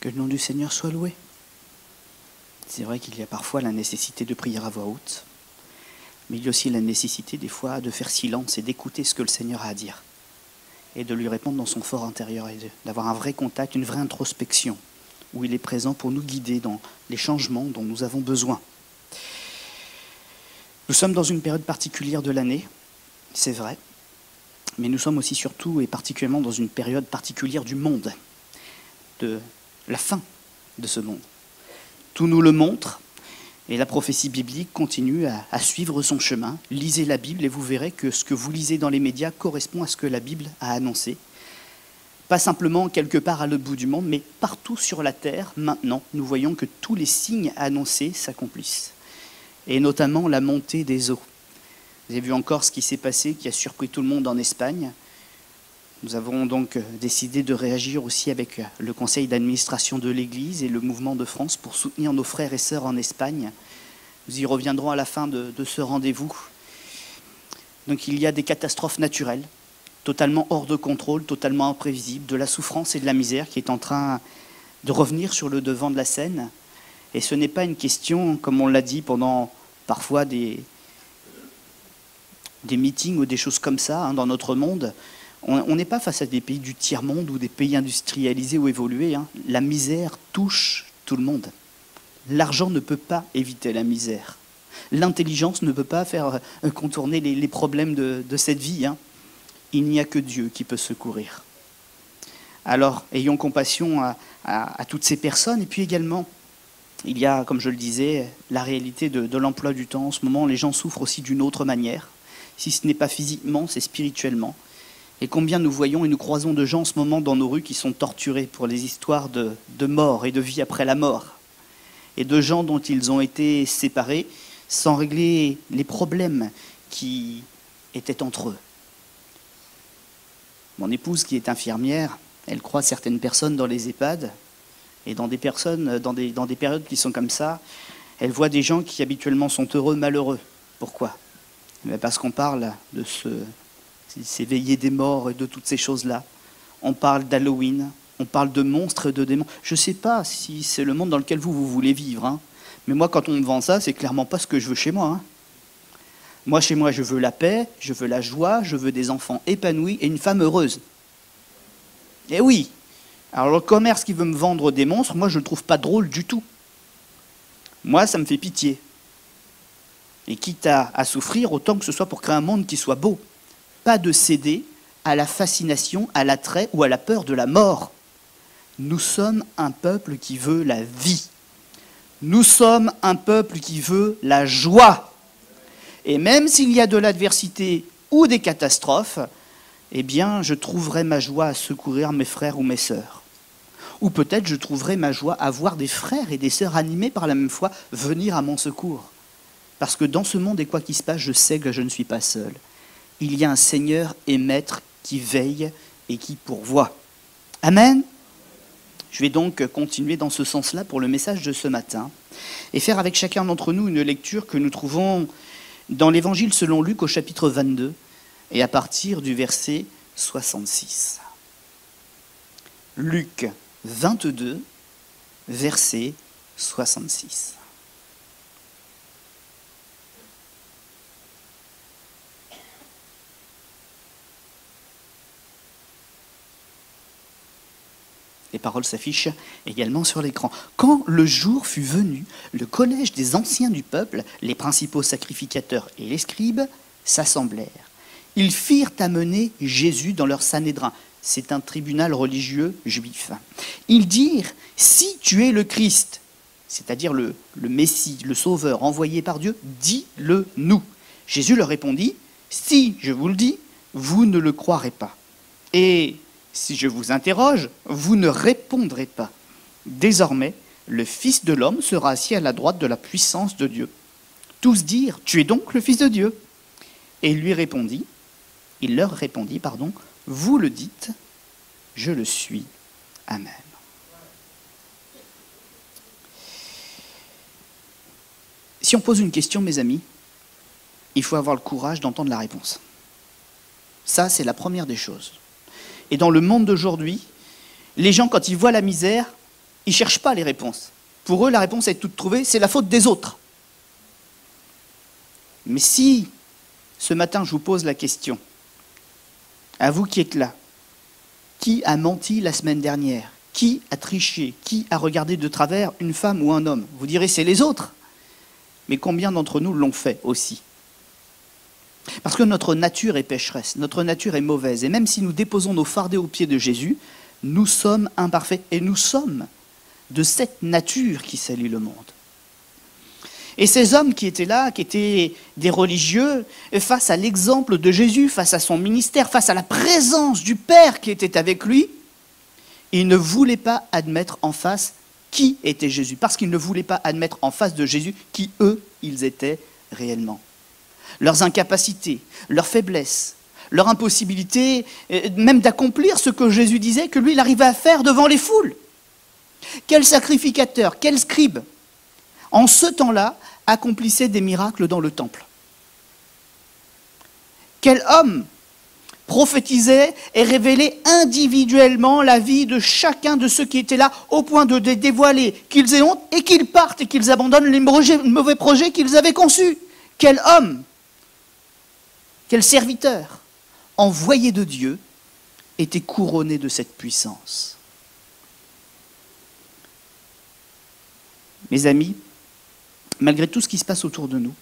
Que le nom du Seigneur soit loué. C'est vrai qu'il y a parfois la nécessité de prier à voix haute, mais il y a aussi la nécessité des fois de faire silence et d'écouter ce que le Seigneur a à dire et de lui répondre dans son fort intérieur et d'avoir un vrai contact, une vraie introspection où il est présent pour nous guider dans les changements dont nous avons besoin. Nous sommes dans une période particulière de l'année, c'est vrai, mais nous sommes aussi surtout et particulièrement dans une période particulière du monde, de la fin de ce monde. Tout nous le montre, et la prophétie biblique continue à suivre son chemin. Lisez la Bible et vous verrez que ce que vous lisez dans les médias correspond à ce que la Bible a annoncé. Pas simplement quelque part à l'autre bout du monde, mais partout sur la terre, maintenant, nous voyons que tous les signes annoncés s'accomplissent. Et notamment la montée des eaux. Vous avez vu encore ce qui s'est passé, qui a surpris tout le monde en Espagne. Nous avons donc décidé de réagir aussi avec le conseil d'administration de l'Église et le mouvement de France pour soutenir nos frères et sœurs en Espagne. Nous y reviendrons à la fin de ce rendez-vous. Donc il y a des catastrophes naturelles, totalement hors de contrôle, totalement imprévisibles, de la souffrance et de la misère qui est en train de revenir sur le devant de la scène. Et ce n'est pas une question, comme on l'a dit pendant parfois des meetings ou des choses comme ça dans notre monde. On n'est pas face à des pays du tiers-monde ou des pays industrialisés ou évolués. La misère touche tout le monde. L'argent ne peut pas éviter la misère. L'intelligence ne peut pas faire contourner les problèmes de cette vie. Il n'y a que Dieu qui peut secourir. Alors, ayons compassion à toutes ces personnes. Et puis également, il y a, comme je le disais, la réalité de l'emploi du temps. En ce moment, les gens souffrent aussi d'une autre manière. Si ce n'est pas physiquement, c'est spirituellement. Et combien nous voyons et nous croisons de gens en ce moment dans nos rues qui sont torturés pour les histoires de mort et de vie après la mort. Et de gens dont ils ont été séparés sans régler les problèmes qui étaient entre eux. Mon épouse, qui est infirmière, elle croise certaines personnes dans les EHPAD. Et dans des périodes qui sont comme ça, elle voit des gens qui habituellement sont heureux, malheureux. Pourquoi ? Parce qu'on parle de ces veillées des morts et de toutes ces choses-là. On parle d'Halloween, on parle de monstres et de démons. Je ne sais pas si c'est le monde dans lequel vous voulez vivre. Mais moi, quand on me vend ça, c'est clairement pas ce que je veux chez moi. Moi, chez moi, je veux la paix, je veux la joie, je veux des enfants épanouis et une femme heureuse. Eh oui. Alors le commerce qui veut me vendre des monstres, moi, je ne le trouve pas drôle du tout. Moi, ça me fait pitié. Et quitte à souffrir, autant que ce soit pour créer un monde qui soit beau. Pas de céder à la fascination, à l'attrait ou à la peur de la mort. Nous sommes un peuple qui veut la vie. Nous sommes un peuple qui veut la joie. Et même s'il y a de l'adversité ou des catastrophes, eh bien, je trouverai ma joie à secourir mes frères ou mes sœurs. Ou peut-être je trouverai ma joie à voir des frères et des sœurs animés par la même foi venir à mon secours. Parce que dans ce monde et quoi qu'il se passe, je sais que je ne suis pas seul. Il y a un Seigneur et Maître qui veille et qui pourvoit. Amen. Je vais donc continuer dans ce sens-là pour le message de ce matin et faire avec chacun d'entre nous une lecture que nous trouvons dans l'Évangile selon Luc au chapitre 22 et à partir du verset 66. Luc 22, verset 66. Les paroles s'affichent également sur l'écran. Quand le jour fut venu, le collège des anciens du peuple, les principaux sacrificateurs et les scribes, s'assemblèrent. Ils firent amener Jésus dans leur Sanhédrin. C'est un tribunal religieux juif. Ils dirent, « Si tu es le Christ, c'est-à-dire le Messie, le Sauveur envoyé par Dieu, dis-le nous. » Jésus leur répondit, « Si je vous le dis, vous ne le croirez pas. Et si je vous interroge, vous ne répondrez pas. Désormais, le Fils de l'homme sera assis à la droite de la puissance de Dieu. » Tous dirent, « Tu es donc le Fils de Dieu. » Et il leur répondit, « Vous le dites, je le suis. Amen. » Si on pose une question, mes amis, il faut avoir le courage d'entendre la réponse. Ça, c'est la première des choses. Et dans le monde d'aujourd'hui, les gens, quand ils voient la misère, Ils ne cherchent pas les réponses. Pour eux, la réponse est toute trouvée, c'est la faute des autres. Mais si, ce matin, je vous pose la question, à vous qui êtes là, qui a menti la semaine dernière? Qui a triché? Qui a regardé de travers une femme ou un homme? Vous direz, c'est les autres. Mais combien d'entre nous l'ont fait aussi? Parce que notre nature est pécheresse, notre nature est mauvaise. Et même si nous déposons nos fardets aux pieds de Jésus, nous sommes imparfaits. Et nous sommes de cette nature qui salit le monde. Et ces hommes qui étaient là, qui étaient des religieux, face à l'exemple de Jésus, face à son ministère, face à la présence du Père qui était avec lui, ils ne voulaient pas admettre en face qui était Jésus, parce qu'ils ne voulaient pas admettre en face de Jésus qui, eux, ils étaient réellement. Leurs incapacités, leurs faiblesses, leur impossibilité même d'accomplir ce que Jésus disait, que lui, il arrivait à faire devant les foules. Quel sacrificateur, quel scribe, en ce temps-là, accomplissait des miracles dans le temple? Quel homme prophétisait et révélait individuellement la vie de chacun de ceux qui étaient là, au point de dévoiler qu'ils aient honte et qu'ils partent et qu'ils abandonnent les mauvais projets qu'ils avaient conçus? Quel homme, quel serviteur, envoyé de Dieu, était couronné de cette puissance? Mes amis, malgré tout ce qui se passe autour de nous,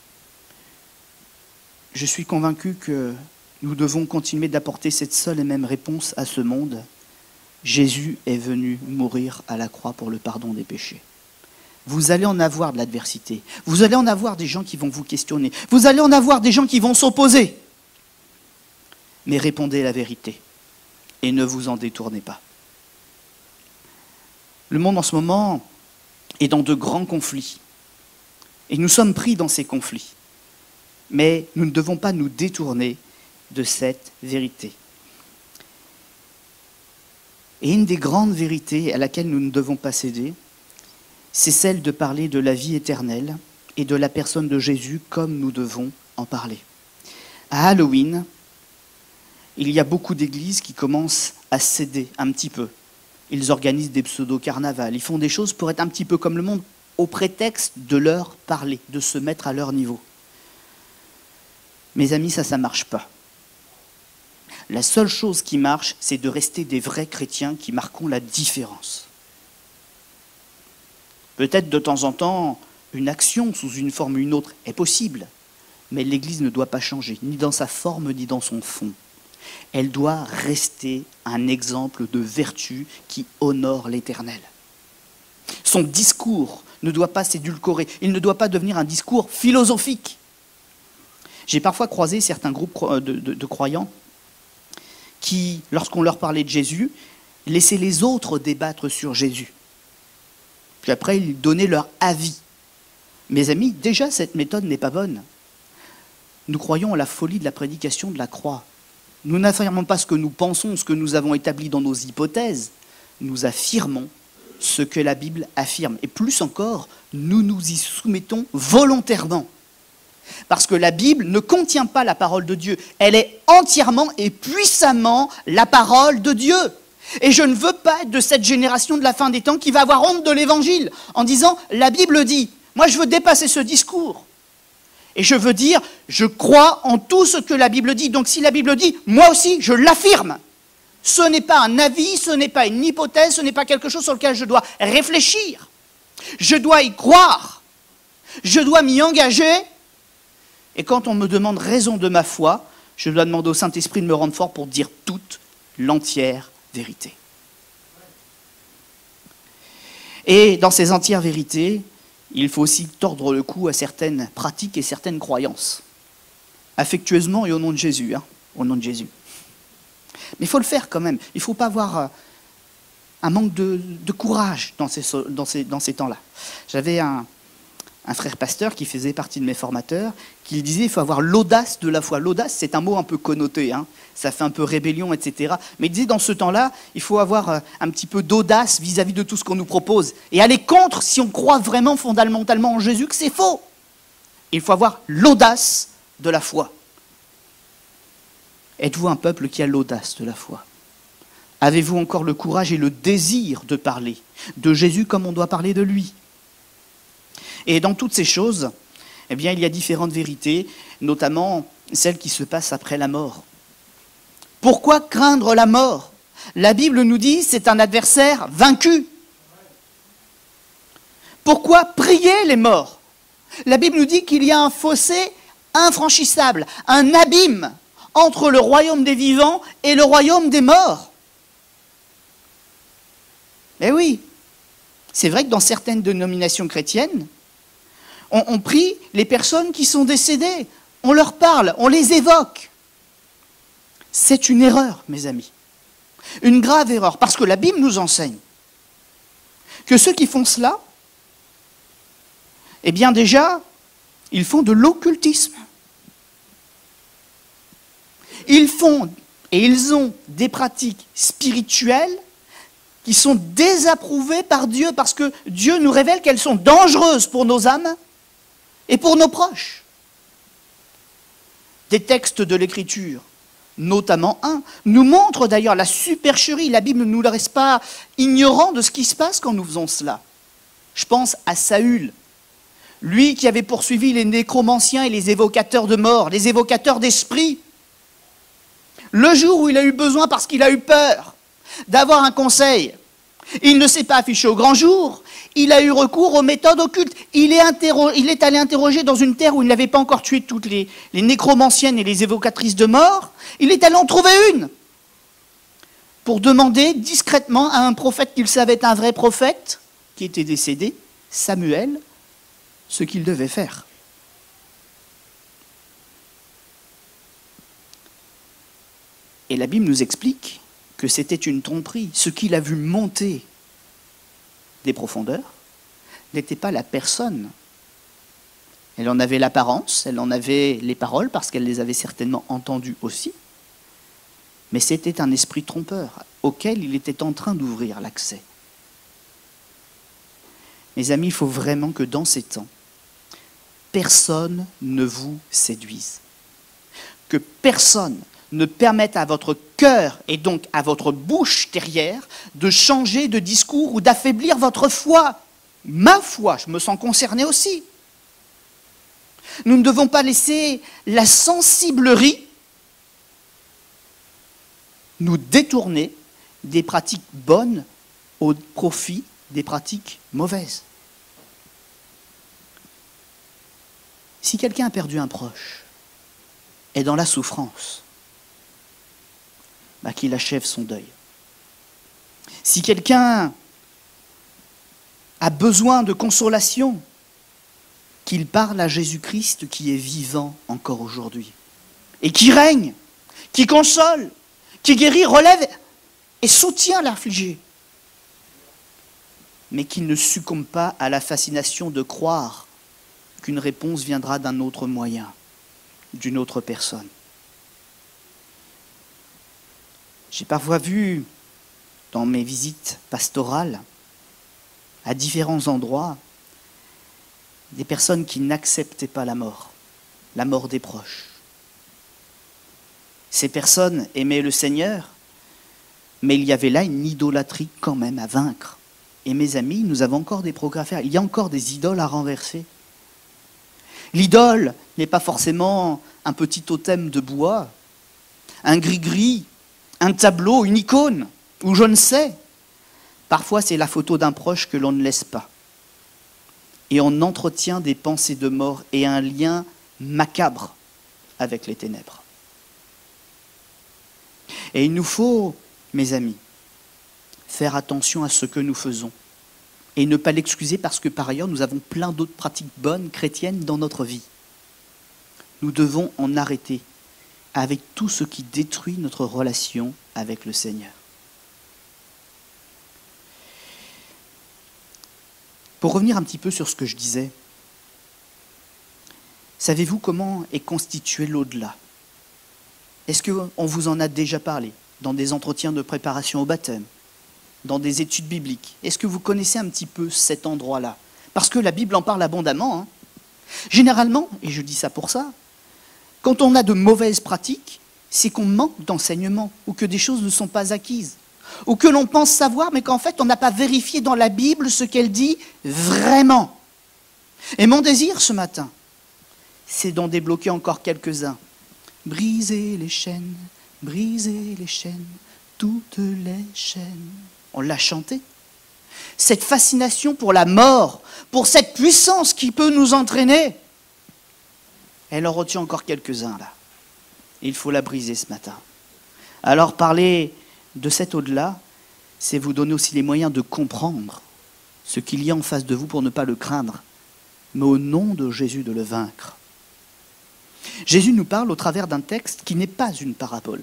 je suis convaincu que nous devons continuer d'apporter cette seule et même réponse à ce monde. Jésus est venu mourir à la croix pour le pardon des péchés. Vous allez en avoir de l'adversité. Vous allez en avoir des gens qui vont vous questionner. Vous allez en avoir des gens qui vont s'opposer. Mais répondez la vérité et ne vous en détournez pas. Le monde en ce moment est dans de grands conflits. Et nous sommes pris dans ces conflits. Mais nous ne devons pas nous détourner de cette vérité. Et une des grandes vérités à laquelle nous ne devons pas céder, c'est celle de parler de la vie éternelle et de la personne de Jésus comme nous devons en parler. À Halloween, il y a beaucoup d'églises qui commencent à céder un petit peu. Ils organisent des pseudo-carnavals, ils font des choses pour être un petit peu comme le monde, au prétexte de leur parler, de se mettre à leur niveau. Mes amis, ça ne marche pas. La seule chose qui marche, c'est de rester des vrais chrétiens qui marquons la différence. Peut-être de temps en temps, une action sous une forme ou une autre est possible, mais l'Église ne doit pas changer, ni dans sa forme, ni dans son fond. Elle doit rester un exemple de vertu qui honore l'Éternel. Son discours ne doit pas s'édulcorer, il ne doit pas devenir un discours philosophique. J'ai parfois croisé certains groupes de croyants qui, lorsqu'on leur parlait de Jésus, laissaient les autres débattre sur Jésus. Puis après, ils donnaient leur avis. Mes amis, déjà, cette méthode n'est pas bonne. Nous croyons à la folie de la prédication de la croix. Nous n'affirmons pas ce que nous pensons, ce que nous avons établi dans nos hypothèses. Nous affirmons ce que la Bible affirme. Et plus encore, nous nous y soumettons volontairement. Parce que la Bible ne contient pas la parole de Dieu. Elle est entièrement et puissamment la parole de Dieu. Et je ne veux pas être de cette génération de la fin des temps qui va avoir honte de l'Évangile en disant « la Bible dit ». Moi, je veux dépasser ce discours. Et je veux dire « je crois en tout ce que la Bible dit ». Donc si la Bible dit, moi aussi, je l'affirme. Ce n'est pas un avis, ce n'est pas une hypothèse, ce n'est pas quelque chose sur lequel je dois réfléchir. Je dois y croire. Je dois m'y engager. Et quand on me demande raison de ma foi, je dois demander au Saint-Esprit de me rendre fort pour dire toute l'entière vérité. Et dans ces entières vérités, il faut aussi tordre le cou à certaines pratiques et certaines croyances. Affectueusement et au nom de Jésus. Au nom de Jésus. Mais il faut le faire quand même. Il ne faut pas avoir un manque de courage dans ces temps-là. J'avais un frère pasteur qui faisait partie de mes formateurs, qui disait qu'il faut avoir l'audace de la foi. L'audace, c'est un mot un peu connoté, ça fait un peu rébellion, etc. Mais il disait dans ce temps-là, il faut avoir un petit peu d'audace vis-à-vis de tout ce qu'on nous propose. Et aller contre si on croit vraiment fondamentalement en Jésus que c'est faux. Il faut avoir l'audace de la foi. Êtes-vous un peuple qui a l'audace de la foi? Avez-vous encore le courage et le désir de parler de Jésus comme on doit parler de lui? Et dans toutes ces choses, eh bien, il y a différentes vérités, notamment celles qui se passent après la mort. Pourquoi craindre la mort? La Bible nous dit que c'est un adversaire vaincu. Pourquoi prier les morts? La Bible nous dit qu'il y a un fossé infranchissable, un abîme entre le royaume des vivants et le royaume des morts. Eh oui, c'est vrai que dans certaines dénominations chrétiennes, on prie les personnes qui sont décédées, on leur parle, on les évoque. C'est une erreur, mes amis, une grave erreur, parce que la Bible nous enseigne que ceux qui font cela, eh bien déjà, ils font de l'occultisme. Ils font et ils ont des pratiques spirituelles qui sont désapprouvées par Dieu, parce que Dieu nous révèle qu'elles sont dangereuses pour nos âmes et pour nos proches. Des textes de l'Écriture, notamment un, nous montrent d'ailleurs la supercherie. La Bible ne nous laisse pas ignorants de ce qui se passe quand nous faisons cela. Je pense à Saül, lui qui avait poursuivi les nécromanciens et les évocateurs de mort, les évocateurs d'esprits. Le jour où il a eu besoin, parce qu'il a eu peur d'avoir un conseil, il ne s'est pas affiché au grand jour, il a eu recours aux méthodes occultes. Il est allé interroger dans une terre où il n'avait pas encore tué toutes les nécromanciennes et les évocatrices de mort. Il est allé en trouver une pour demander discrètement à un prophète qu'il savait être un vrai prophète, qui était décédé, Samuel, ce qu'il devait faire. Et la Bible nous explique que c'était une tromperie. Ce qu'il a vu monter des profondeurs n'était pas la personne. Elle en avait l'apparence, elle en avait les paroles, parce qu'elle les avait certainement entendues aussi. Mais c'était un esprit trompeur auquel il était en train d'ouvrir l'accès. Mes amis, il faut vraiment que dans ces temps, personne ne vous séduise. Que personne ne permette à votre cœur et donc à votre bouche derrière de changer de discours ou d'affaiblir votre foi. Ma foi, je me sens concerné aussi. Nous ne devons pas laisser la sensiblerie nous détourner des pratiques bonnes au profit des pratiques mauvaises. Si quelqu'un a perdu un proche, est dans la souffrance, qu'il achève son deuil. Si quelqu'un a besoin de consolation, qu'il parle à Jésus-Christ qui est vivant encore aujourd'hui et qui règne, qui console, qui guérit, relève et soutient l'affligé, mais qu'il ne succombe pas à la fascination de croire qu'une réponse viendra d'un autre moyen, d'une autre personne. J'ai parfois vu, dans mes visites pastorales, à différents endroits, des personnes qui n'acceptaient pas la mort des proches. Ces personnes aimaient le Seigneur, mais il y avait là une idolâtrie quand même à vaincre. Et mes amis, nous avons encore des progrès à faire. Il y a encore des idoles à renverser. L'idole n'est pas forcément un petit totem de bois, un gris-gris, un tableau, une icône, ou je ne sais. Parfois, c'est la photo d'un proche que l'on ne laisse pas. Et on entretient des pensées de mort et un lien macabre avec les ténèbres. Et il nous faut, mes amis, faire attention à ce que nous faisons et ne pas l'excuser parce que par ailleurs, nous avons plein d'autres pratiques bonnes, chrétiennes, dans notre vie. Nous devons en arrêter avec tout ce qui détruit notre relation avec le Seigneur. Pour revenir un petit peu sur ce que je disais, savez-vous comment est constitué l'au-delà? Est-ce qu'on vous en a déjà parlé dans des entretiens de préparation au baptême, dans des études bibliques? Est-ce que vous connaissez un petit peu cet endroit-là? Parce que la Bible en parle abondamment. Hein. Généralement, et je dis ça pour ça, quand on a de mauvaises pratiques, c'est qu'on manque d'enseignement ou que des choses ne sont pas acquises. ou que l'on pense savoir, mais qu'en fait on n'a pas vérifié dans la Bible ce qu'elle dit vraiment. Et mon désir ce matin, c'est d'en débloquer encore quelques-uns. Briser les chaînes, toutes les chaînes. On l'a chanté. Cette fascination pour la mort, pour cette puissance qui peut nous entraîner, elle en retient encore quelques-uns là. Il faut la briser ce matin. Alors parler de cet au-delà, c'est vous donner aussi les moyens de comprendre ce qu'il y a en face de vous pour ne pas le craindre, mais au nom de Jésus de le vaincre. Jésus nous parle au travers d'un texte qui n'est pas une parabole.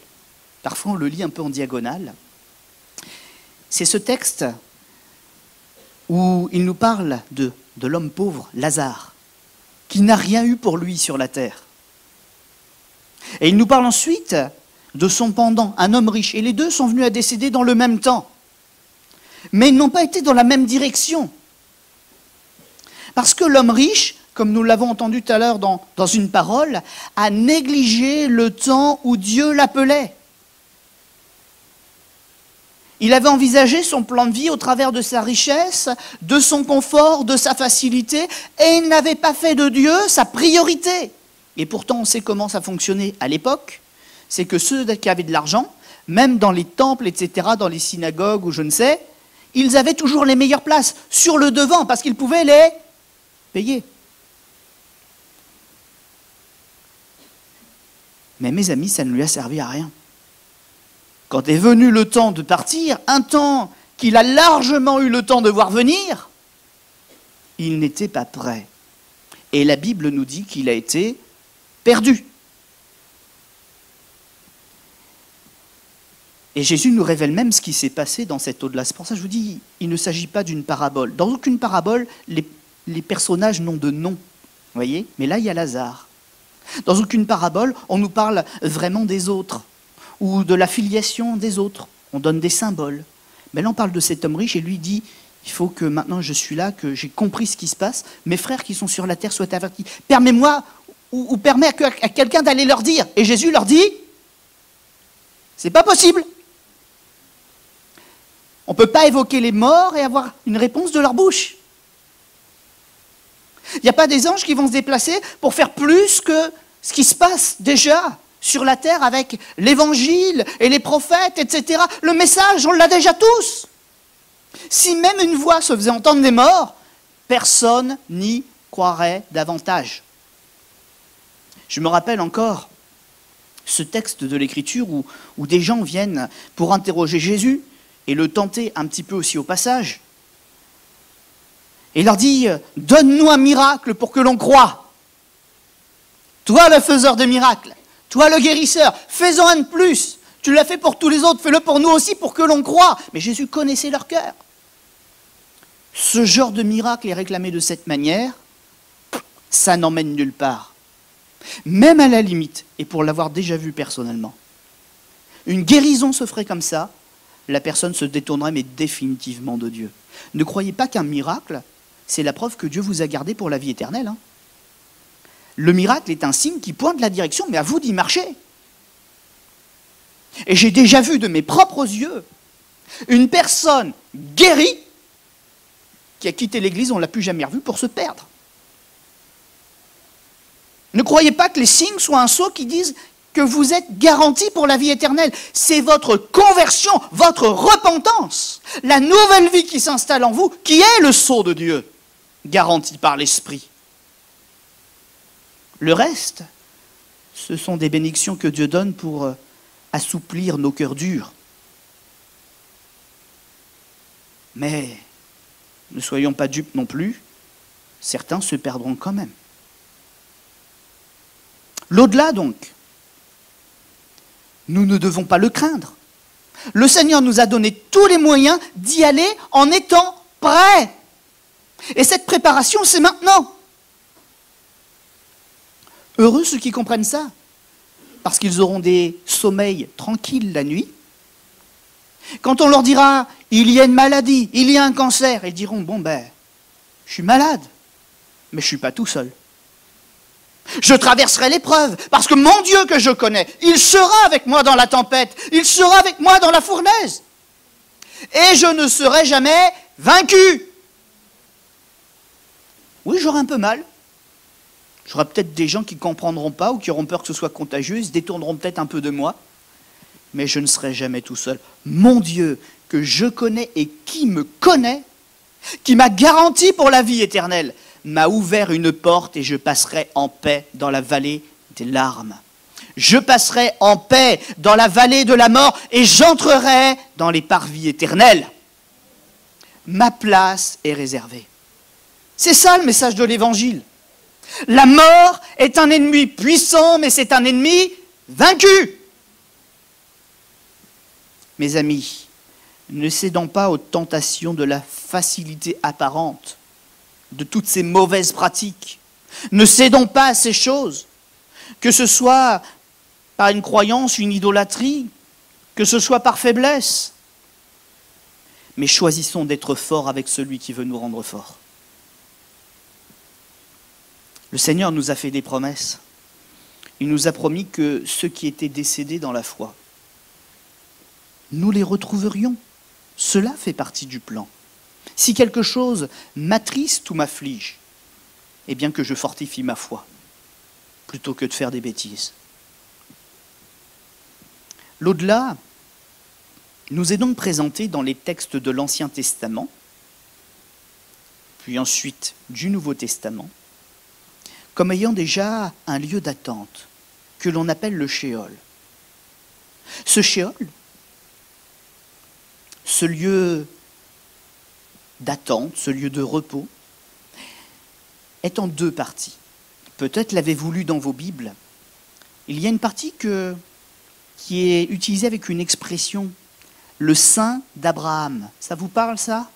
Parfois on le lit un peu en diagonale. C'est ce texte où il nous parle de l'homme pauvre, Lazare, qui n'a rien eu pour lui sur la terre. Et il nous parle ensuite de son pendant, un homme riche. Et les deux sont venus à décéder dans le même temps. Mais ils n'ont pas été dans la même direction. Parce que l'homme riche, comme nous l'avons entendu tout à l'heure dans une parole, a négligé le temps où Dieu l'appelait. Il avait envisagé son plan de vie au travers de sa richesse, de son confort, de sa facilité, et il n'avait pas fait de Dieu sa priorité. Et pourtant, on sait comment ça fonctionnait à l'époque. C'est que ceux qui avaient de l'argent, même dans les temples, etc., dans les synagogues ou je ne sais, ils avaient toujours les meilleures places, sur le devant, parce qu'ils pouvaient les payer. Mais mes amis, ça ne lui a servi à rien. Quand est venu le temps de partir, un temps qu'il a largement eu le temps de voir venir, il n'était pas prêt. Et la Bible nous dit qu'il a été perdu. Et Jésus nous révèle même ce qui s'est passé dans cet au-delà. C'est pour ça que je vous dis, il ne s'agit pas d'une parabole. Dans aucune parabole, les personnages n'ont de nom. Vous voyez ? Mais là, il y a Lazare. Dans aucune parabole, on nous parle vraiment des autres, ou de la filiation des autres. On donne des symboles. Mais là, on parle de cet homme riche et lui dit, il faut que maintenant je suis là, que j'ai compris ce qui se passe, mes frères qui sont sur la terre soient avertis. Permets-moi, ou permets à quelqu'un d'aller leur dire. Et Jésus leur dit, c'est pas possible. On ne peut pas évoquer les morts et avoir une réponse de leur bouche. Il n'y a pas des anges qui vont se déplacer pour faire plus que ce qui se passe déjà sur la terre avec l'évangile et les prophètes, etc. Le message, on l'a déjà tous. Si même une voix se faisait entendre des morts, personne n'y croirait davantage. Je me rappelle encore ce texte de l'Écriture où des gens viennent pour interroger Jésus et le tenter un petit peu aussi au passage. Et il leur dit, donne-nous un miracle pour que l'on croie. Toi le faiseur de miracles, toi le guérisseur, fais-en un de plus. Tu l'as fait pour tous les autres, fais-le pour nous aussi pour que l'on croie. Mais Jésus connaissait leur cœur. Ce genre de miracle est réclamé de cette manière, ça n'emmène nulle part. Même à la limite, et pour l'avoir déjà vu personnellement, une guérison se ferait comme ça, la personne se détournerait mais définitivement de Dieu. Ne croyez pas qu'un miracle, c'est la preuve que Dieu vous a gardé pour la vie éternelle. Hein. Le miracle est un signe qui pointe la direction, mais à vous d'y marcher. Et j'ai déjà vu de mes propres yeux une personne guérie qui a quitté l'église, on ne l'a plus jamais revue pour se perdre. Ne croyez pas que les signes soient un sceau qui disent que vous êtes garanti pour la vie éternelle. C'est votre conversion, votre repentance, la nouvelle vie qui s'installe en vous, qui est le sceau de Dieu, garanti par l'Esprit. Le reste, ce sont des bénédictions que Dieu donne pour assouplir nos cœurs durs. Mais ne soyons pas dupes non plus, certains se perdront quand même. L'au-delà donc, nous ne devons pas le craindre. Le Seigneur nous a donné tous les moyens d'y aller en étant prêts. Et cette préparation, c'est maintenant. Heureux ceux qui comprennent ça, parce qu'ils auront des sommeils tranquilles la nuit. Quand on leur dira, il y a une maladie, il y a un cancer, ils diront, bon ben, je suis malade, mais je ne suis pas tout seul. Je traverserai l'épreuve, parce que mon Dieu que je connais, il sera avec moi dans la tempête, il sera avec moi dans la fournaise. et je ne serai jamais vaincu. Oui, j'aurai un peu mal. J'aurai peut-être des gens qui ne comprendront pas ou qui auront peur que ce soit contagieux, ils se détourneront peut-être un peu de moi, mais je ne serai jamais tout seul. Mon Dieu, que je connais et qui me connaît, qui m'a garanti pour la vie éternelle, m'a ouvert une porte et je passerai en paix dans la vallée des larmes. Je passerai en paix dans la vallée de la mort et j'entrerai dans les parvis éternels. Ma place est réservée. C'est ça le message de l'Évangile. La mort est un ennemi puissant, mais c'est un ennemi vaincu. Mes amis, ne cédons pas aux tentations de la facilité apparente, de toutes ces mauvaises pratiques. Ne cédons pas à ces choses, que ce soit par une croyance, une idolâtrie, que ce soit par faiblesse. Mais choisissons d'être forts avec celui qui veut nous rendre forts. Le Seigneur nous a fait des promesses. Il nous a promis que ceux qui étaient décédés dans la foi, nous les retrouverions. Cela fait partie du plan. Si quelque chose m'attriste ou m'afflige, eh bien que je fortifie ma foi, plutôt que de faire des bêtises. L'au-delà nous est donc présenté dans les textes de l'Ancien Testament, puis ensuite du Nouveau Testament, comme ayant déjà un lieu d'attente que l'on appelle le Sheol. Ce Sheol, ce lieu d'attente, ce lieu de repos, est en deux parties. Peut-être l'avez-vous lu dans vos Bibles. Il y a une partie qui est utilisée avec une expression, le sein d'Abraham. Ça vous parle, ça?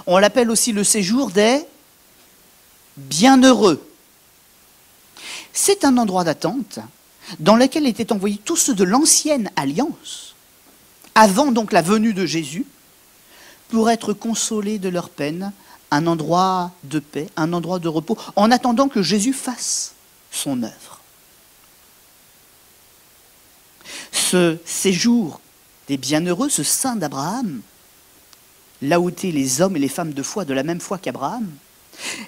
On l'appelle aussi le séjour des bienheureux. C'est un endroit d'attente dans lequel étaient envoyés tous ceux de l'ancienne alliance, avant donc la venue de Jésus, pour être consolés de leur peine, un endroit de paix, un endroit de repos, en attendant que Jésus fasse son œuvre. Ce séjour des bienheureux, ce sein d'Abraham, là où étaient les hommes et les femmes de foi, de la même foi qu'Abraham,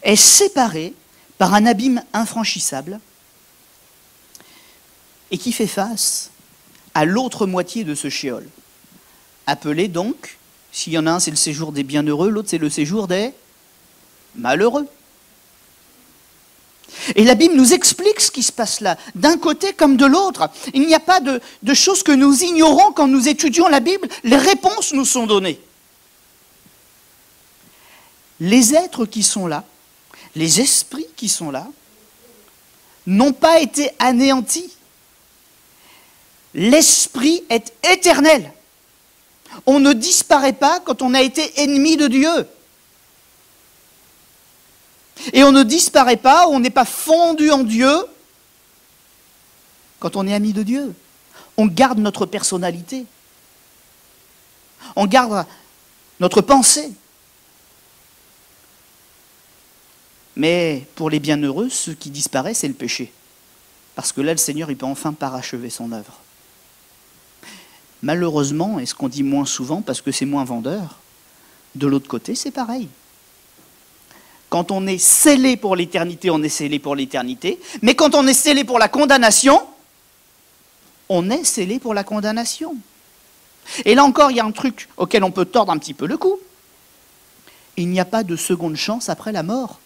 est séparé par un abîme infranchissable et qui fait face à l'autre moitié de ce Sheol. Appelé donc, s'il y en a un c'est le séjour des bienheureux, l'autre c'est le séjour des malheureux. Et la Bible nous explique ce qui se passe là, d'un côté comme de l'autre. Il n'y a pas de choses que nous ignorons quand nous étudions la Bible, les réponses nous sont données. Les êtres qui sont là, les esprits qui sont là, n'ont pas été anéantis. L'esprit est éternel. On ne disparaît pas quand on a été ennemi de Dieu. Et on ne disparaît pas, on n'est pas fondu en Dieu quand on est ami de Dieu. On garde notre personnalité. On garde notre pensée. Mais pour les bienheureux, ce qui disparaît, c'est le péché. Parce que là, le Seigneur, il peut enfin parachever son œuvre. Malheureusement, et ce qu'on dit moins souvent parce que c'est moins vendeur, de l'autre côté, c'est pareil. Quand on est scellé pour l'éternité, on est scellé pour l'éternité. Mais quand on est scellé pour la condamnation, on est scellé pour la condamnation. Et là encore, il y a un truc auquel on peut tordre un petit peu le cou. Il n'y a pas de seconde chance après la mort.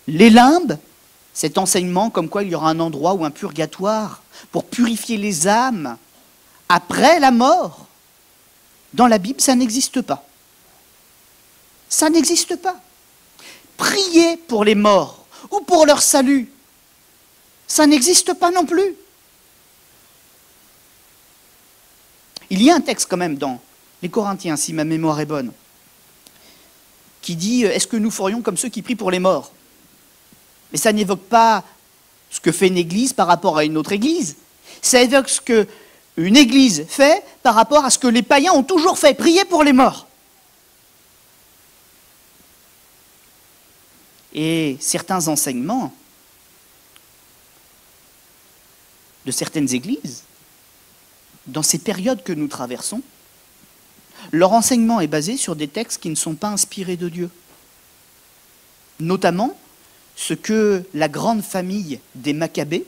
Les limbes, cet enseignement comme quoi il y aura un endroit ou un purgatoire pour purifier les âmes après la mort, dans la Bible, ça n'existe pas. Ça n'existe pas. Prier pour les morts ou pour leur salut, ça n'existe pas non plus. Il y a un texte quand même dans les Corinthiens, si ma mémoire est bonne, qui dit « Est-ce que nous ferions comme ceux qui prient pour les morts ?» Mais ça n'évoque pas ce que fait une église par rapport à une autre église. Ça évoque ce qu'une église fait par rapport à ce que les païens ont toujours fait, prier pour les morts. Et certains enseignements de certaines églises, dans ces périodes que nous traversons, Leur enseignement est basé sur des textes qui ne sont pas inspirés de Dieu. Notamment ce que la grande famille des Maccabées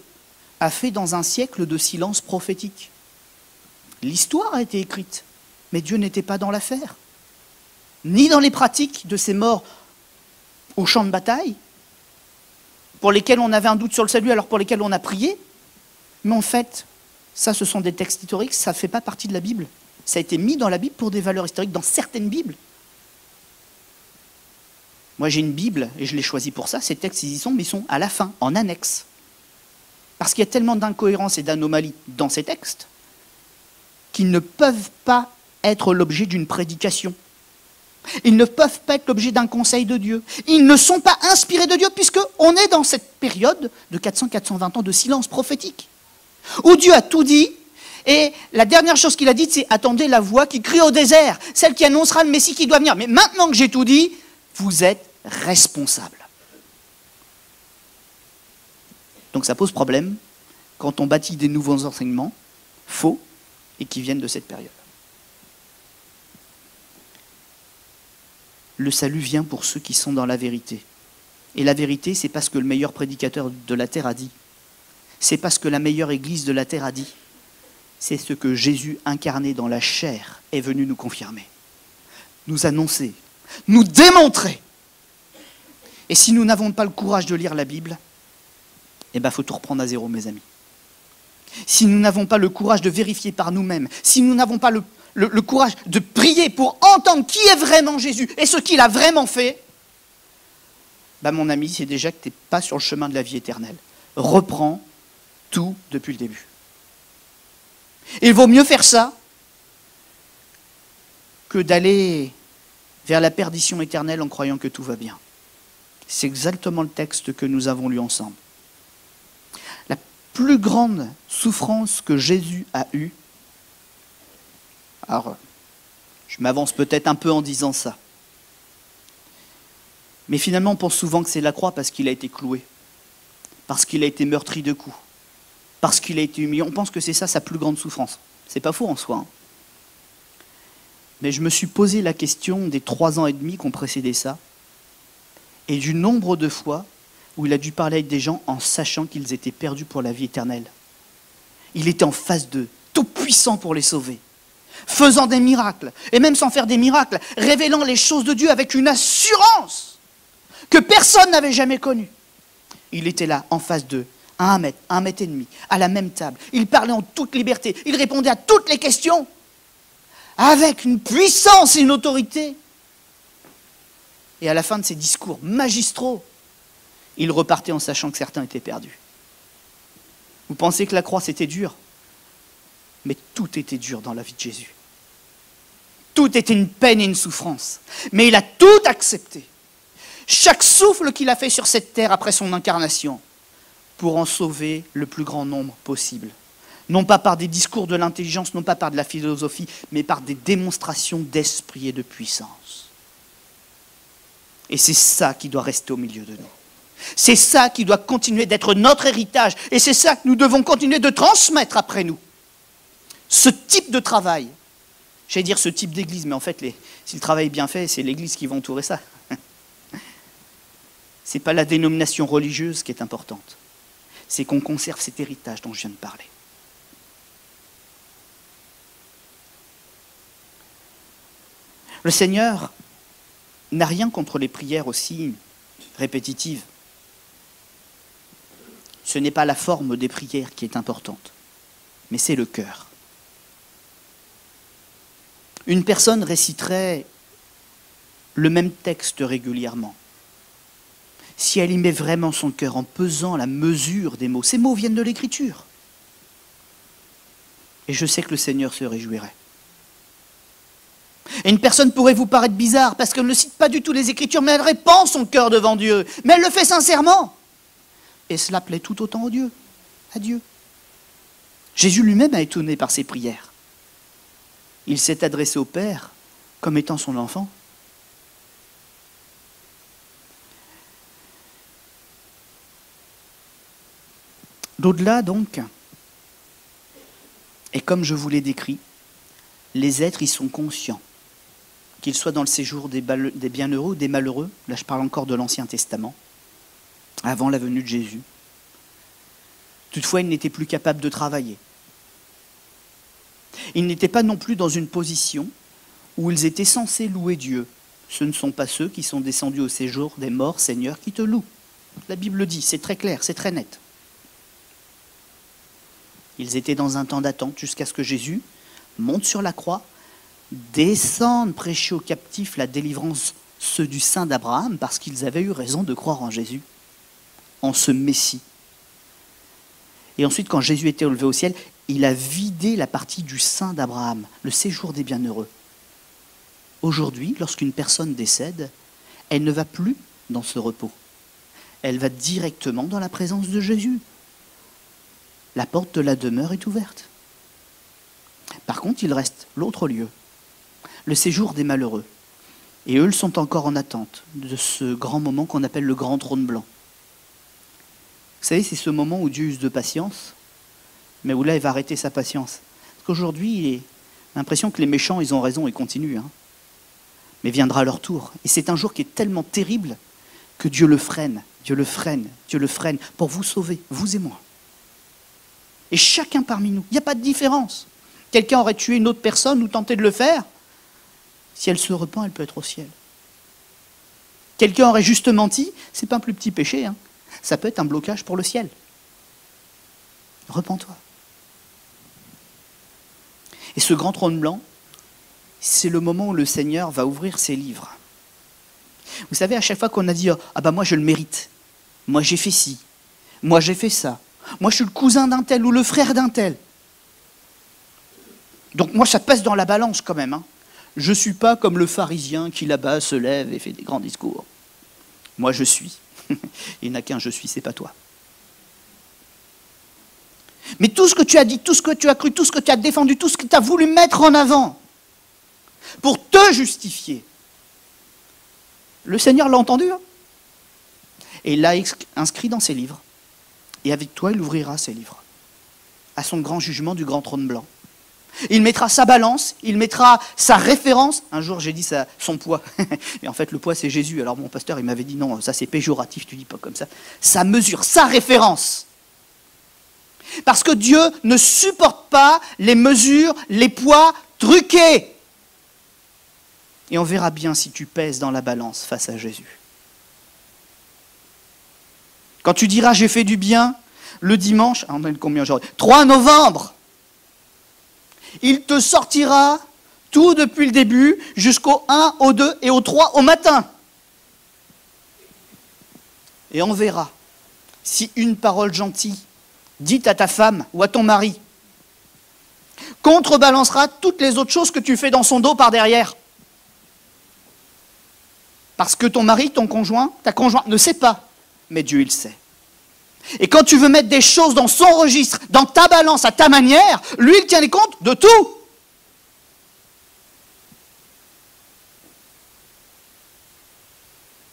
a fait dans un siècle de silence prophétique. L'histoire a été écrite, mais Dieu n'était pas dans l'affaire. Ni dans les pratiques de ces morts au champ de bataille, pour lesquels on avait un doute sur le salut, alors pour lesquels on a prié. Mais en fait, ça, ce sont des textes historiques, ça ne fait pas partie de la Bible. Ça a été mis dans la Bible pour des valeurs historiques, dans certaines Bibles. Moi, j'ai une Bible, et je l'ai choisie pour ça. Ces textes, ils y sont, mais ils sont à la fin, en annexe. Parce qu'il y a tellement d'incohérences et d'anomalies dans ces textes qu'ils ne peuvent pas être l'objet d'une prédication. Ils ne peuvent pas être l'objet d'un conseil de Dieu. Ils ne sont pas inspirés de Dieu, puisqu'on est dans cette période de 400-420 ans de silence prophétique, où Dieu a tout dit, et la dernière chose qu'il a dite, c'est « Attendez la voix qui crie au désert, celle qui annoncera le Messie qui doit venir. Mais maintenant que j'ai tout dit, vous êtes responsables. » Donc ça pose problème quand on bâtit des nouveaux enseignements faux et qui viennent de cette période. Le salut vient pour ceux qui sont dans la vérité. Et la vérité, c'est pas ce que le meilleur prédicateur de la terre a dit. C'est pas ce que la meilleure église de la terre a dit. C'est ce que Jésus incarné dans la chair est venu nous confirmer, nous annoncer, nous démontrer. Et si nous n'avons pas le courage de lire la Bible, eh bien, il faut tout reprendre à zéro, mes amis. Si nous n'avons pas le courage de vérifier par nous-mêmes, si nous n'avons pas le courage de prier pour entendre qui est vraiment Jésus et ce qu'il a vraiment fait, ben mon ami, c'est déjà que tu n'es pas sur le chemin de la vie éternelle. Reprends tout depuis le début. Il vaut mieux faire ça que d'aller vers la perdition éternelle en croyant que tout va bien. C'est exactement le texte que nous avons lu ensemble. La plus grande souffrance que Jésus a eue, alors je m'avance peut-être un peu en disant ça, mais finalement on pense souvent que c'est la croix parce qu'il a été cloué, parce qu'il a été meurtri de coups, parce qu'il a été humilié. On pense que c'est ça sa plus grande souffrance. C'est pas faux en soi. Hein. Mais je me suis posé la question des 3 ans et demi qui ont précédé ça, et du nombre de fois où il a dû parler avec des gens en sachant qu'ils étaient perdus pour la vie éternelle. Il était en face d'eux, tout puissant pour les sauver, faisant des miracles, et même sans faire des miracles, révélant les choses de Dieu avec une assurance que personne n'avait jamais connue. Il était là, en face d'eux, à 1 mètre et demi, à la même table. Il parlait en toute liberté, il répondait à toutes les questions, avec une puissance et une autorité. Et à la fin de ses discours magistraux, il repartait en sachant que certains étaient perdus. Vous pensez que la croix c'était dur? Mais tout était dur dans la vie de Jésus. Tout était une peine et une souffrance. Mais il a tout accepté. Chaque souffle qu'il a fait sur cette terre après son incarnation, pour en sauver le plus grand nombre possible. Non pas par des discours de l'intelligence, non pas par de la philosophie, mais par des démonstrations d'esprit et de puissance. Et c'est ça qui doit rester au milieu de nous. C'est ça qui doit continuer d'être notre héritage. Et c'est ça que nous devons continuer de transmettre après nous. Ce type de travail, j'allais dire ce type d'église, mais en fait, si le travail est bien fait, c'est l'église qui va entourer ça. Ce n'est pas la dénomination religieuse qui est importante. C'est qu'on conserve cet héritage dont je viens de parler. Le Seigneur n'a rien contre les prières aussi répétitives. Ce n'est pas la forme des prières qui est importante, mais c'est le cœur. Une personne réciterait le même texte régulièrement. Si elle y met vraiment son cœur en pesant la mesure des mots, ces mots viennent de l'Écriture. Et je sais que le Seigneur se réjouirait. Et une personne pourrait vous paraître bizarre parce qu'elle ne cite pas du tout les Écritures, mais elle répand son cœur devant Dieu. Mais elle le fait sincèrement. Et cela plaît tout autant à Dieu. Jésus lui-même a été étonné par ses prières. Il s'est adressé au Père comme étant son enfant. D'au-delà donc, et comme je vous l'ai décrit, les êtres y sont conscients qu'ils soient dans le séjour des bienheureux ou des malheureux, là je parle encore de l'Ancien Testament, avant la venue de Jésus. Toutefois, ils n'étaient plus capables de travailler. Ils n'étaient pas non plus dans une position où ils étaient censés louer Dieu. Ce ne sont pas ceux qui sont descendus au séjour des morts, Seigneur, qui te louent. La Bible dit, c'est très clair, c'est très net. Ils étaient dans un temps d'attente jusqu'à ce que Jésus monte sur la croix, descende prêcher aux captifs la délivrance, ceux du sein d'Abraham, parce qu'ils avaient eu raison de croire en Jésus, en ce Messie. Et ensuite, quand Jésus était élevé au ciel, il a vidé la partie du sein d'Abraham, le séjour des bienheureux. Aujourd'hui, lorsqu'une personne décède, elle ne va plus dans ce repos. Elle va directement dans la présence de Jésus. La porte de la demeure est ouverte. Par contre, il reste l'autre lieu, le séjour des malheureux. Et eux, ils sont encore en attente de ce grand moment qu'on appelle le grand trône blanc. Vous savez, c'est ce moment où Dieu use de patience, mais où là, il va arrêter sa patience. Parce qu'aujourd'hui, il a l'impression que les méchants, ils ont raison et continuent. Mais viendra leur tour. Et c'est un jour qui est tellement terrible que Dieu le freine, Dieu le freine, Dieu le freine pour vous sauver, vous et moi. Et chacun parmi nous, il n'y a pas de différence. Quelqu'un aurait tué une autre personne ou tenté de le faire. Si elle se repent, elle peut être au ciel. Quelqu'un aurait juste menti, c'est pas un plus petit péché. Ça peut être un blocage pour le ciel. Repens-toi. Et ce grand trône blanc, c'est le moment où le Seigneur va ouvrir ses livres. Vous savez, à chaque fois qu'on a dit « Ah ben moi je le mérite, moi j'ai fait ci, moi j'ai fait ça, moi je suis le cousin d'un tel ou le frère d'un tel. » Donc moi ça pèse dans la balance quand même. Je ne suis pas comme le pharisien qui là-bas se lève et fait des grands discours. Moi je suis. Il n'y en a qu'un je suis, c'est pas toi. Mais tout ce que tu as dit, tout ce que tu as cru, tout ce que tu as défendu, tout ce que tu as voulu mettre en avant pour te justifier, le Seigneur l'a entendu. Et il l'a inscrit dans ses livres. Et avec toi, il ouvrira ses livres. À son grand jugement du grand trône blanc. Il mettra sa balance, il mettra sa référence. Un jour, j'ai dit son poids. Et en fait, le poids, c'est Jésus. Alors mon pasteur, il m'avait dit non, ça c'est péjoratif, tu dis pas comme ça. Sa mesure, sa référence. Parce que Dieu ne supporte pas les mesures, les poids truqués. Et on verra bien si tu pèses dans la balance face à Jésus. Quand tu diras j'ai fait du bien, le dimanche, on a combien aujourd'hui ? 3 novembre, il te sortira tout depuis le début jusqu'au 1, au 2 et au 3 au matin. Et on verra si une parole gentille dite à ta femme ou à ton mari contrebalancera toutes les autres choses que tu fais dans son dos par derrière. Parce que ton mari, ton conjoint, ta conjointe ne sait pas, mais Dieu il sait. Et quand tu veux mettre des choses dans son registre, dans ta balance, à ta manière, lui il tient les comptes de tout.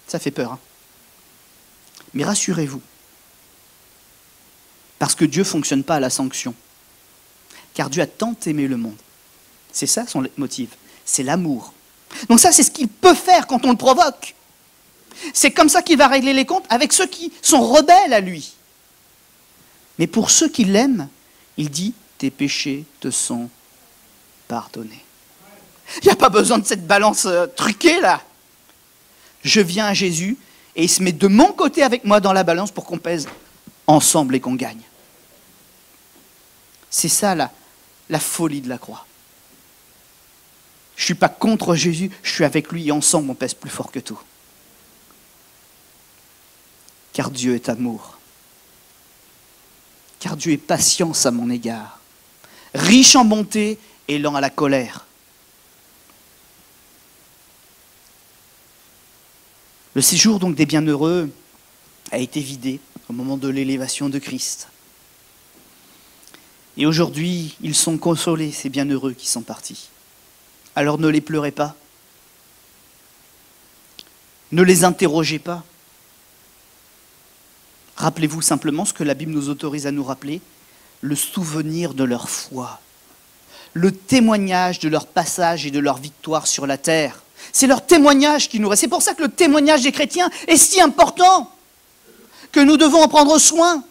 Ça fait peur, Mais rassurez-vous, parce que Dieu ne fonctionne pas à la sanction. Car Dieu a tant aimé le monde. C'est ça son motif, c'est l'amour. Donc ça, c'est ce qu'il peut faire quand on le provoque. C'est comme ça qu'il va régler les comptes avec ceux qui sont rebelles à lui. Mais pour ceux qui l'aiment, il dit « tes péchés te sont pardonnés ». Il n'y a pas besoin de cette balance truquée là. Je viens à Jésus et il se met de mon côté avec moi dans la balance pour qu'on pèse ensemble et qu'on gagne. C'est ça la folie de la croix. Je ne suis pas contre Jésus, je suis avec lui et ensemble on pèse plus fort que tout. Car Dieu est amour. Car Dieu est patience à mon égard. Riche en bonté et lent à la colère. Le séjour donc des bienheureux a été vidé au moment de l'élévation de Christ. Et aujourd'hui, ils sont consolés, ces bienheureux qui sont partis. Alors ne les pleurez pas. Ne les interrogez pas. Rappelez-vous simplement ce que la Bible nous autorise à nous rappeler, le souvenir de leur foi, le témoignage de leur passage et de leur victoire sur la terre. C'est leur témoignage qui nous reste. C'est pour ça que le témoignage des chrétiens est si important, que nous devons en prendre soin,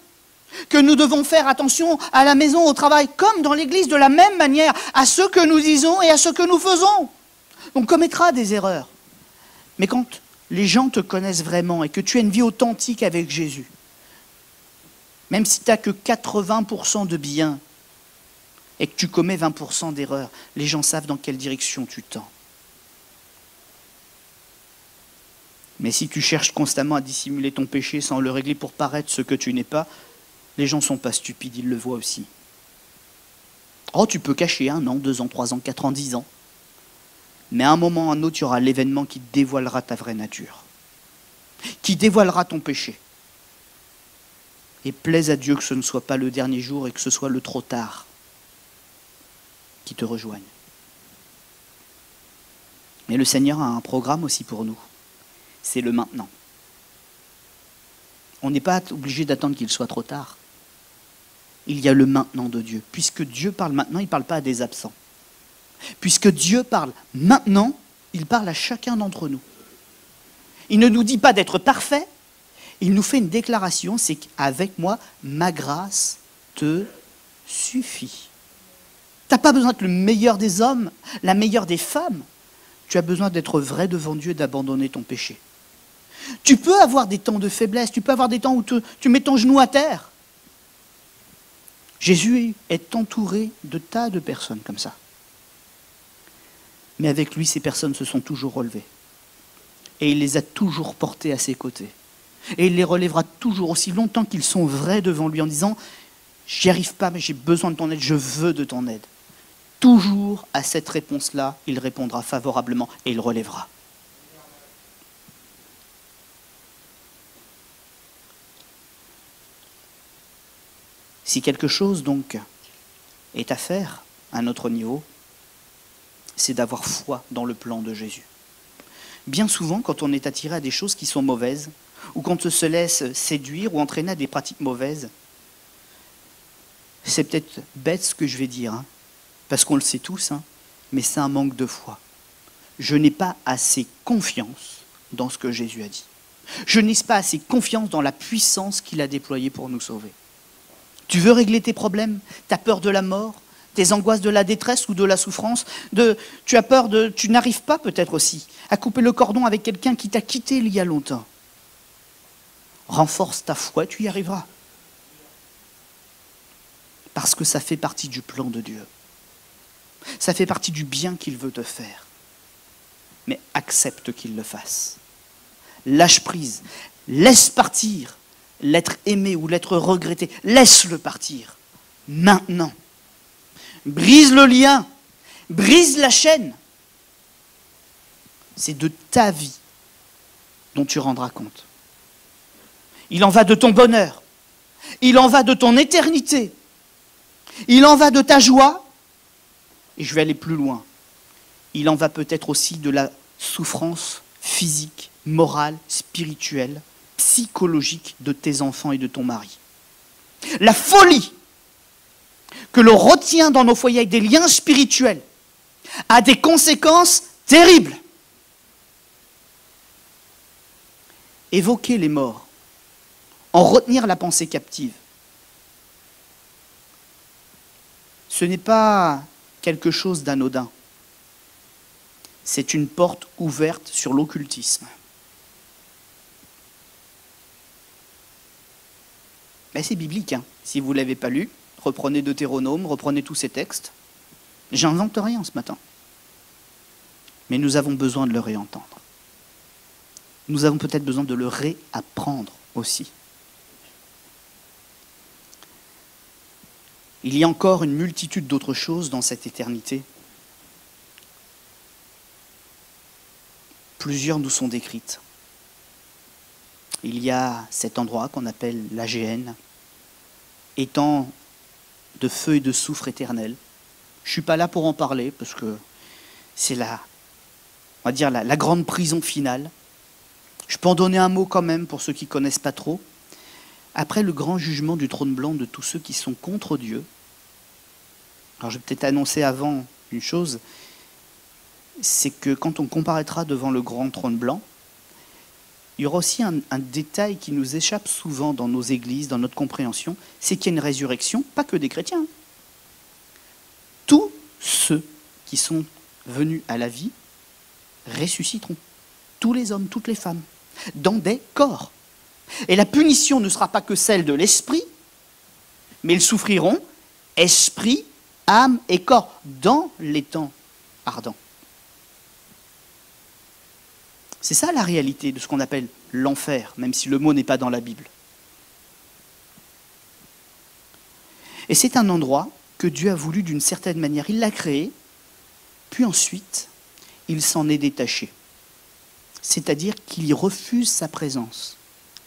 que nous devons faire attention à la maison, au travail, comme dans l'Église, de la même manière, à ce que nous disons et à ce que nous faisons. On commettra des erreurs. Mais quand les gens te connaissent vraiment et que tu as une vie authentique avec Jésus, même si tu n'as que 80% de bien et que tu commets 20% d'erreurs, les gens savent dans quelle direction tu tends. Mais si tu cherches constamment à dissimuler ton péché sans le régler pour paraître ce que tu n'es pas, les gens ne sont pas stupides, ils le voient aussi. Oh, tu peux cacher 1 an, 2 ans, 3 ans, 4 ans, 10 ans. Mais à un moment ou à un autre, il y aura l'événement qui dévoilera ta vraie nature, qui dévoilera ton péché. Et plaise à Dieu que ce ne soit pas le dernier jour et que ce soit le trop tard qui te rejoigne. Mais le Seigneur a un programme aussi pour nous. C'est le maintenant. On n'est pas obligé d'attendre qu'il soit trop tard. Il y a le maintenant de Dieu. Puisque Dieu parle maintenant, il ne parle pas à des absents. Puisque Dieu parle maintenant, il parle à chacun d'entre nous. Il ne nous dit pas d'être parfait, il nous fait une déclaration, c'est qu'avec moi, ma grâce te suffit. Tu n'as pas besoin d'être le meilleur des hommes, la meilleure des femmes. Tu as besoin d'être vrai devant Dieu et d'abandonner ton péché. Tu peux avoir des temps de faiblesse, tu peux avoir des temps où tu mets ton genou à terre. Jésus est entouré de tas de personnes comme ça. Mais avec lui, ces personnes se sont toujours relevées. Et il les a toujours portées à ses côtés. Et il les relèvera toujours aussi longtemps qu'ils sont vrais devant lui en disant « J'y arrive pas, mais j'ai besoin de ton aide, je veux de ton aide. » Toujours à cette réponse-là, il répondra favorablement et il relèvera. Si quelque chose, donc, est à faire à notre niveau, c'est d'avoir foi dans le plan de Jésus. Bien souvent, quand on est attiré à des choses qui sont mauvaises, ou quand on se laisse séduire ou entraîner à des pratiques mauvaises, c'est peut-être bête ce que je vais dire, hein, parce qu'on le sait tous, hein, mais c'est un manque de foi. Je n'ai pas assez confiance dans ce que Jésus a dit. Je n'ai pas assez confiance dans la puissance qu'il a déployée pour nous sauver. Tu veux régler tes problèmes? Tu as peur de la mort? Tes angoisses de la détresse ou de la souffrance? Tu as peur de... Tu n'arrives pas peut-être aussi à couper le cordon avec quelqu'un qui t'a quitté il y a longtemps. Renforce ta foi, tu y arriveras. Parce que ça fait partie du plan de Dieu. Ça fait partie du bien qu'il veut te faire. Mais accepte qu'il le fasse. Lâche prise. Laisse partir l'être aimé ou l'être regretté. Laisse-le partir. Maintenant. Brise le lien. Brise la chaîne. C'est de ta vie dont tu rendras compte. Il en va de ton bonheur. Il en va de ton éternité. Il en va de ta joie. Et je vais aller plus loin. Il en va peut-être aussi de la souffrance physique, morale, spirituelle, psychologique de tes enfants et de ton mari. La folie que l'on retient dans nos foyers avec des liens spirituels a des conséquences terribles. Évoquer les morts, en retenir la pensée captive, ce n'est pas quelque chose d'anodin. C'est une porte ouverte sur l'occultisme. Mais c'est biblique, hein. Si vous ne l'avez pas lu, reprenez Deutéronome, reprenez tous ces textes. J'invente rien ce matin. Mais nous avons besoin de le réentendre. Nous avons peut-être besoin de le réapprendre aussi. Il y a encore une multitude d'autres choses dans cette éternité. Plusieurs nous sont décrites. Il y a cet endroit qu'on appelle la Géhenne, étant de feu et de soufre éternel. Je ne suis pas là pour en parler, parce que c'est on va dire la grande prison finale. Je peux en donner un mot quand même pour ceux qui ne connaissent pas trop. Après le grand jugement du trône blanc de tous ceux qui sont contre Dieu, alors je vais peut-être annoncer avant une chose, c'est que quand on comparaîtra devant le grand trône blanc, il y aura aussi un détail qui nous échappe souvent dans nos églises, dans notre compréhension, c'est qu'il y a une résurrection, pas que des chrétiens. Tous ceux qui sont venus à la vie ressusciteront. Tous les hommes, toutes les femmes, dans des corps. Et la punition ne sera pas que celle de l'esprit, mais ils souffriront esprit, âme et corps dans les temps ardents. C'est ça la réalité de ce qu'on appelle l'enfer, même si le mot n'est pas dans la Bible. Et c'est un endroit que Dieu a voulu d'une certaine manière. Il l'a créé, puis ensuite, il s'en est détaché. C'est-à-dire qu'il y refuse sa présence.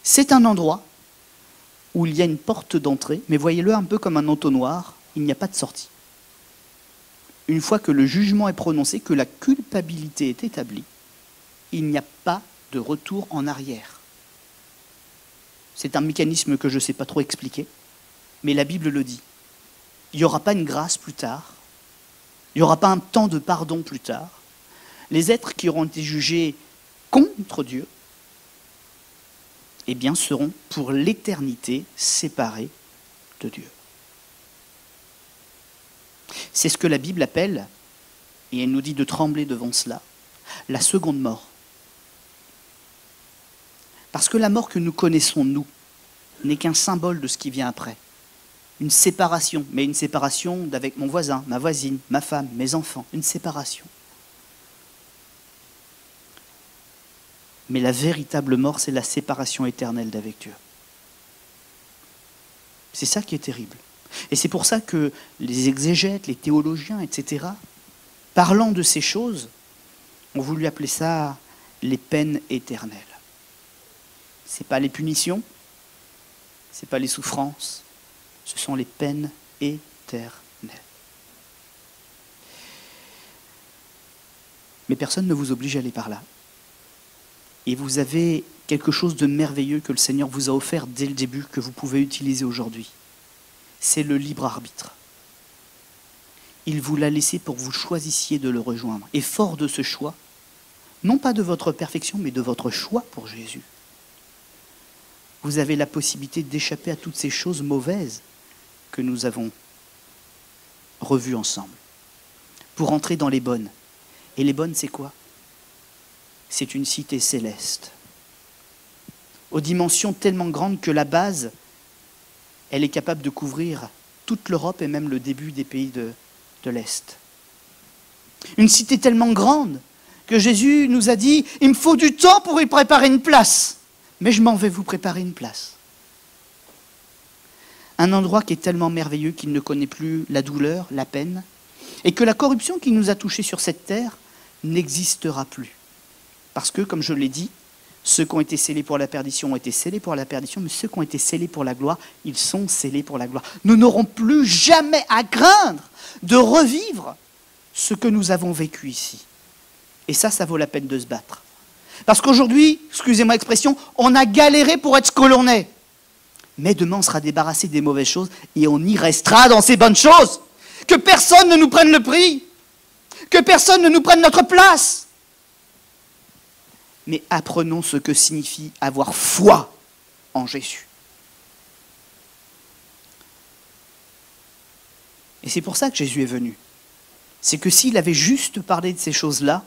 C'est un endroit où il y a une porte d'entrée, mais voyez-le un peu comme un entonnoir, il n'y a pas de sortie. Une fois que le jugement est prononcé, que la culpabilité est établie, il n'y a pas de retour en arrière. C'est un mécanisme que je ne sais pas trop expliquer, mais la Bible le dit. Il n'y aura pas une grâce plus tard, il n'y aura pas un temps de pardon plus tard. Les êtres qui auront été jugés contre Dieu, eh bien, seront pour l'éternité séparés de Dieu. C'est ce que la Bible appelle, et elle nous dit de trembler devant cela, la seconde mort. Parce que la mort que nous connaissons, nous, n'est qu'un symbole de ce qui vient après. Une séparation, mais une séparation d'avec mon voisin, ma voisine, ma femme, mes enfants, une séparation. Mais la véritable mort, c'est la séparation éternelle d'avec Dieu. C'est ça qui est terrible. Et c'est pour ça que les exégètes, les théologiens, etc., parlant de ces choses, ont voulu appeler ça les peines éternelles. Ce n'est pas les punitions, ce n'est pas les souffrances, ce sont les peines éternelles. Mais personne ne vous oblige à aller par là. Et vous avez quelque chose de merveilleux que le Seigneur vous a offert dès le début, que vous pouvez utiliser aujourd'hui. C'est le libre arbitre. Il vous l'a laissé pour que vous choisissiez de le rejoindre. Et fort de ce choix, non pas de votre perfection, mais de votre choix pour Jésus, vous avez la possibilité d'échapper à toutes ces choses mauvaises que nous avons revues ensemble, pour entrer dans les bonnes. Et les bonnes, c'est quoi ? C'est une cité céleste, aux dimensions tellement grandes que la base, elle est capable de couvrir toute l'Europe et même le début des pays de l'Est. Une cité tellement grande que Jésus nous a dit « Il me faut du temps pour y préparer une place, mais je m'en vais vous préparer une place. » Un endroit qui est tellement merveilleux qu'il ne connaît plus la douleur, la peine, et que la corruption qui nous a touchés sur cette terre n'existera plus. Parce que, comme je l'ai dit, ceux qui ont été scellés pour la perdition ont été scellés pour la perdition, mais ceux qui ont été scellés pour la gloire, ils sont scellés pour la gloire. Nous n'aurons plus jamais à craindre de revivre ce que nous avons vécu ici. Et ça vaut la peine de se battre. Parce qu'aujourd'hui, excusez-moi l'expression, on a galéré pour être ce que l'on est. Mais demain, on sera débarrassé des mauvaises choses et on y restera dans ces bonnes choses. Que personne ne nous prenne le prix. Que personne ne nous prenne notre place. Mais apprenons ce que signifie avoir foi en Jésus. Et c'est pour ça que Jésus est venu. C'est que s'il avait juste parlé de ces choses-là,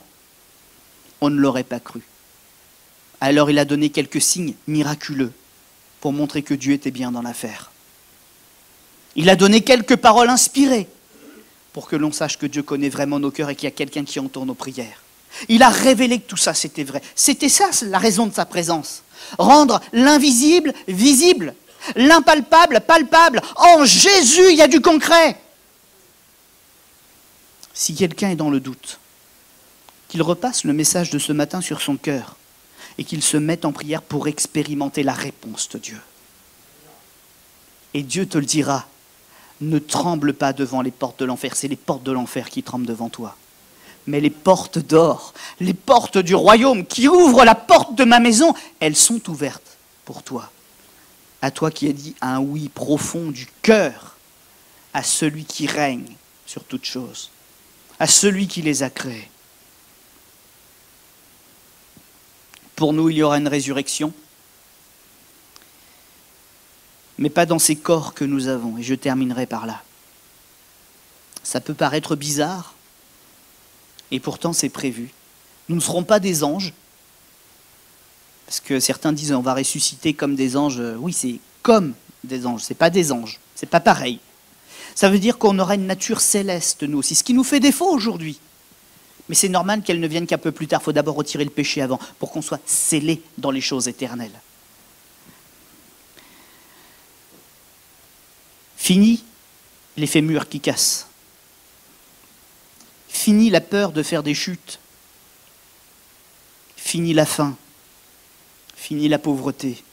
on ne l'aurait pas cru. Alors il a donné quelques signes miraculeux pour montrer que Dieu était bien dans l'affaire. Il a donné quelques paroles inspirées pour que l'on sache que Dieu connaît vraiment nos cœurs et qu'il y a quelqu'un qui entend nos prières. Il a révélé que tout ça c'était vrai. C'était ça la raison de sa présence. Rendre l'invisible visible, l'impalpable palpable. En Jésus, il y a du concret. Si quelqu'un est dans le doute, qu'il repasse le message de ce matin sur son cœur et qu'il se mette en prière pour expérimenter la réponse de Dieu. Et Dieu te le dira, ne tremble pas devant les portes de l'enfer, c'est les portes de l'enfer qui tremblent devant toi. Mais les portes d'or, les portes du royaume qui ouvrent la porte de ma maison, elles sont ouvertes pour toi. À toi qui as dit un oui profond du cœur à celui qui règne sur toutes choses, à celui qui les a créées. Pour nous, il y aura une résurrection, mais pas dans ces corps que nous avons. Et je terminerai par là. Ça peut paraître bizarre, et pourtant c'est prévu. Nous ne serons pas des anges, parce que certains disent on va ressusciter comme des anges. Oui, c'est comme des anges, c'est pas des anges, c'est pas pareil. Ça veut dire qu'on aura une nature céleste, nous aussi, ce qui nous fait défaut aujourd'hui. Mais c'est normal qu'elle ne vienne qu'un peu plus tard. Il faut d'abord retirer le péché avant, pour qu'on soit scellé dans les choses éternelles. Fini les fémurs qui cassent. Fini la peur de faire des chutes. Fini la faim. Fini la pauvreté.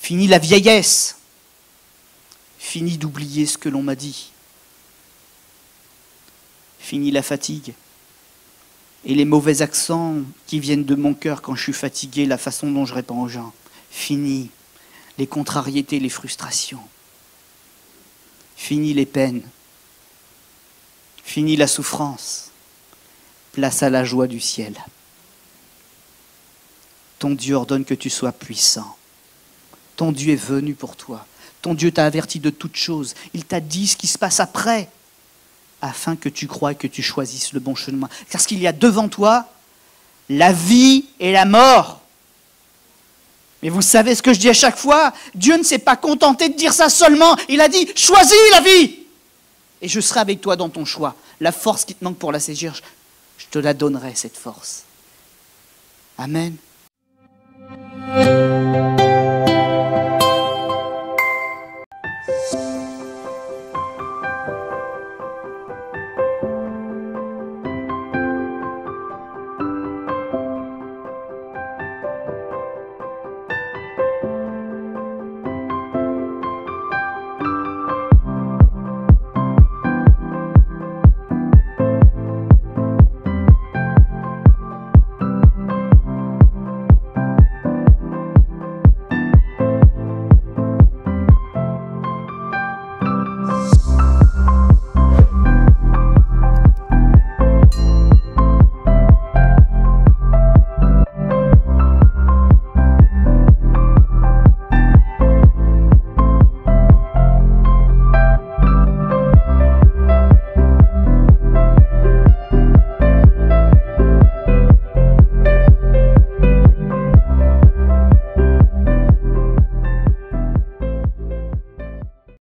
Fini la vieillesse. Fini d'oublier ce que l'on m'a dit. Fini la fatigue. Et les mauvais accents qui viennent de mon cœur quand je suis fatigué, la façon dont je réponds aux gens. Fini les contrariétés, les frustrations. Fini les peines. Fini la souffrance. Place à la joie du ciel. Ton Dieu ordonne que tu sois puissant. Ton Dieu est venu pour toi. Ton Dieu t'a averti de toutes choses. Il t'a dit ce qui se passe après, afin que tu croies et que tu choisisses le bon chemin. Parce qu'il y a devant toi la vie et la mort. Mais vous savez ce que je dis à chaque fois? Dieu ne s'est pas contenté de dire ça seulement. Il a dit, choisis la vie. Et je serai avec toi dans ton choix. La force qui te manque pour la saisir, je te la donnerai, cette force. Amen.